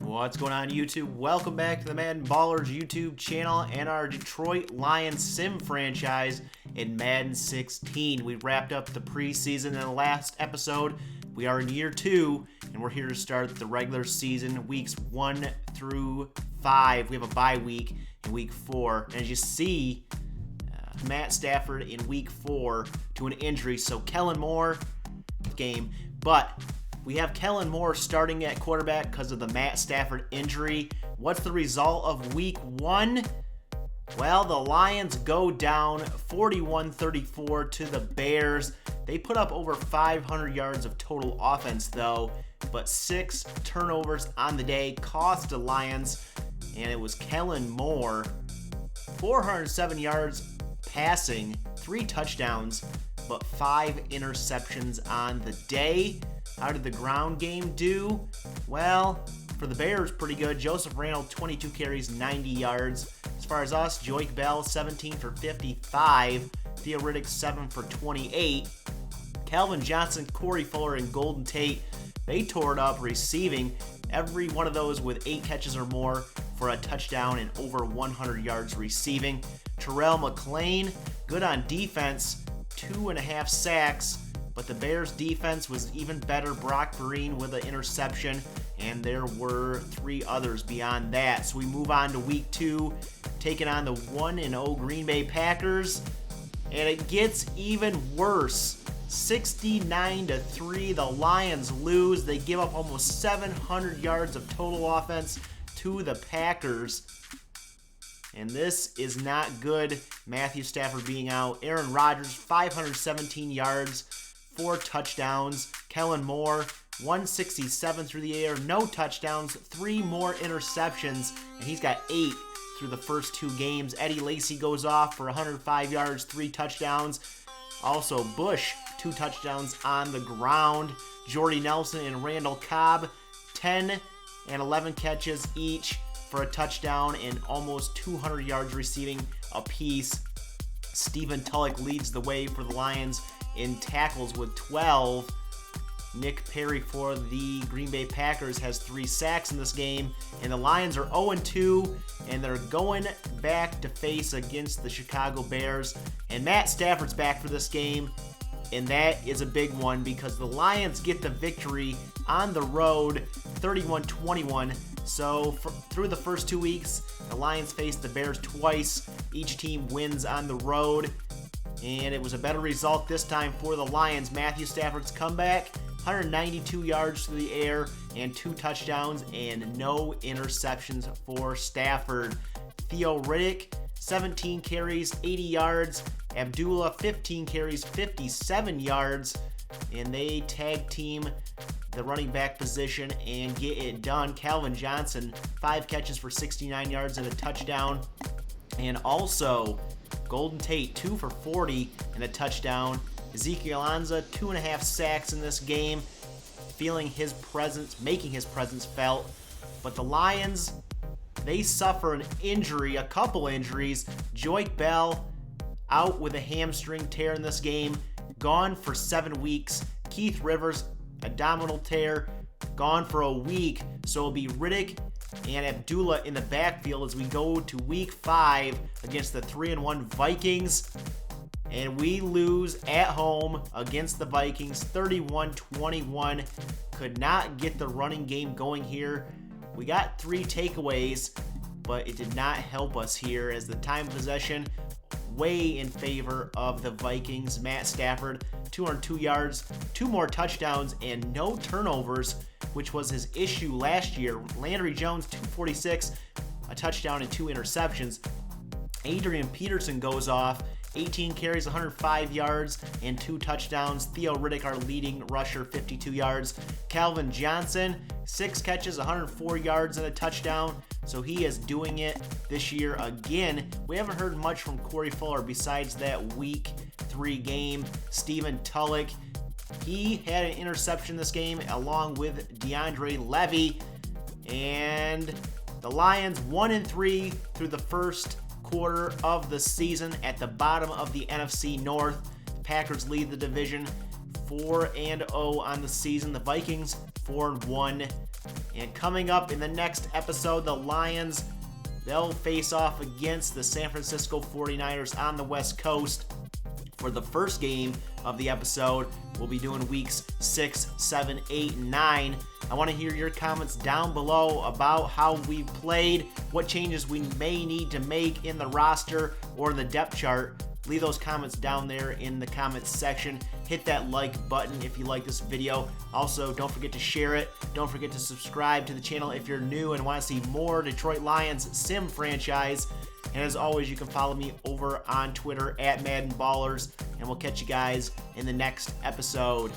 What's going on, YouTube? Welcome back to the MaddenBallerz YouTube channel and our Detroit Lions sim franchise in Madden 16. We wrapped up the preseason in the last episode. We are in year 2, and we're here to start the regular season, weeks 1 through 5. We have a bye week in week 4. And as you see, Matt Stafford in week 4 to an injury. So Kellen Moore game, but we have Kellen Moore starting at quarterback because of the Matt Stafford injury. What's the result of week 1? Well, the Lions go down 41-34 to the Bears. They put up over 500 yards of total offense though, but 6 turnovers on the day cost the Lions, and it was Kellen Moore, 407 yards passing, 3 touchdowns, but 5 interceptions on the day. How did the ground game do? Well, for the Bears, pretty good. Joseph Randle, 22 carries, 90 yards. As far as us, Joique Bell, 17 for 55. Theo Riddick, 7 for 28. Calvin Johnson, Corey Fuller, and Golden Tate, they tore it up receiving. Every one of those with 8 catches or more for a touchdown and over 100 yards receiving. Terrell McClain, good on defense, 2.5 sacks. But the Bears' defense was even better. Brock Breen with an interception, and there were 3 others beyond that. So we move on to week 2, taking on the 1-0 Green Bay Packers, and it gets even worse. 69-3, the Lions lose. They give up almost 700 yards of total offense to the Packers, and this is not good. Matthew Stafford being out. Aaron Rodgers, 517 yards, 4 touchdowns. Kellen Moore, 167 through the air, no touchdowns, 3 more interceptions, and he's got 8 through the first 2 games. Eddie Lacy goes off for 105 yards, 3 touchdowns. Also, Bush, 2 touchdowns on the ground. Jordy Nelson and Randall Cobb, 10 and 11 catches each for a touchdown and almost 200 yards receiving apiece. Stephen Tulloch leads the way for the Lions in tackles with 12. Nick Perry for the Green Bay Packers has 3 sacks in this game, and the Lions are 0-2, and they're going back to face against the Chicago Bears. And Matt Stafford's back for this game, and that is a big one because the Lions get the victory on the road, 31-21. So through the first 2 weeks, the Lions faced the Bears twice. Each team wins on the road, and it was a better result this time for the Lions. Matthew Stafford's comeback, 192 yards through the air and 2 touchdowns and no interceptions for Stafford. Theo Riddick, 17 carries, 80 yards. Abdullah, 15 carries, 57 yards. And they tag team the running back position and get it done. Calvin Johnson, 5 catches for 69 yards and a touchdown. And also, Golden Tate, 2 for 40 and a touchdown. Ezekiel Ansah, 2.5 sacks in this game, feeling his presence, making his presence felt. But the Lions, they suffer an injury, a couple injuries. Joique Bell out with a hamstring tear in this game, gone for 7 weeks. Keith Rivers, abdominal tear, gone for a week. So it'll be Riddick and Abdullah in the backfield as we go to week 5 against the 3-1 Vikings. And we lose at home against the Vikings, 31-21. Could not get the running game going here. We got 3 takeaways, but it did not help us here as the time of possession way in favor of the Vikings. Matt Stafford, 202 yards, 2 more touchdowns, and no turnovers, which was his issue last year. Landry Jones, 246, a touchdown and 2 interceptions. Adrian Peterson goes off, 18 carries, 105 yards, and 2 touchdowns. Theo Riddick, our leading rusher, 52 yards. Calvin Johnson, 6 catches, 104 yards, and a touchdown. So he is doing it this year again. We haven't heard much from Corey Fuller besides that week 3 game. Stephen Tulloch, he had an interception this game along with DeAndre Levy. And the Lions 1-3 through the first quarter of the season at the bottom of the NFC North. Packers lead the division 4-0 on the season. The Vikings 4-1. And coming up in the next episode, the Lions, they'll face off against the San Francisco 49ers on the West Coast. For the first game of the episode, we'll be doing weeks 6, 7, 8, and 9. I want to hear your comments down below about how we've played, what changes we may need to make in the roster or in the depth chart. Leave those comments down there in the comments section. Hit that like button if you like this video. Also, don't forget to share it. Don't forget to subscribe to the channel if you're new and want to see more Detroit Lions sim franchise. And as always, you can follow me over on Twitter at MaddenBallerz, and we'll catch you guys in the next episode.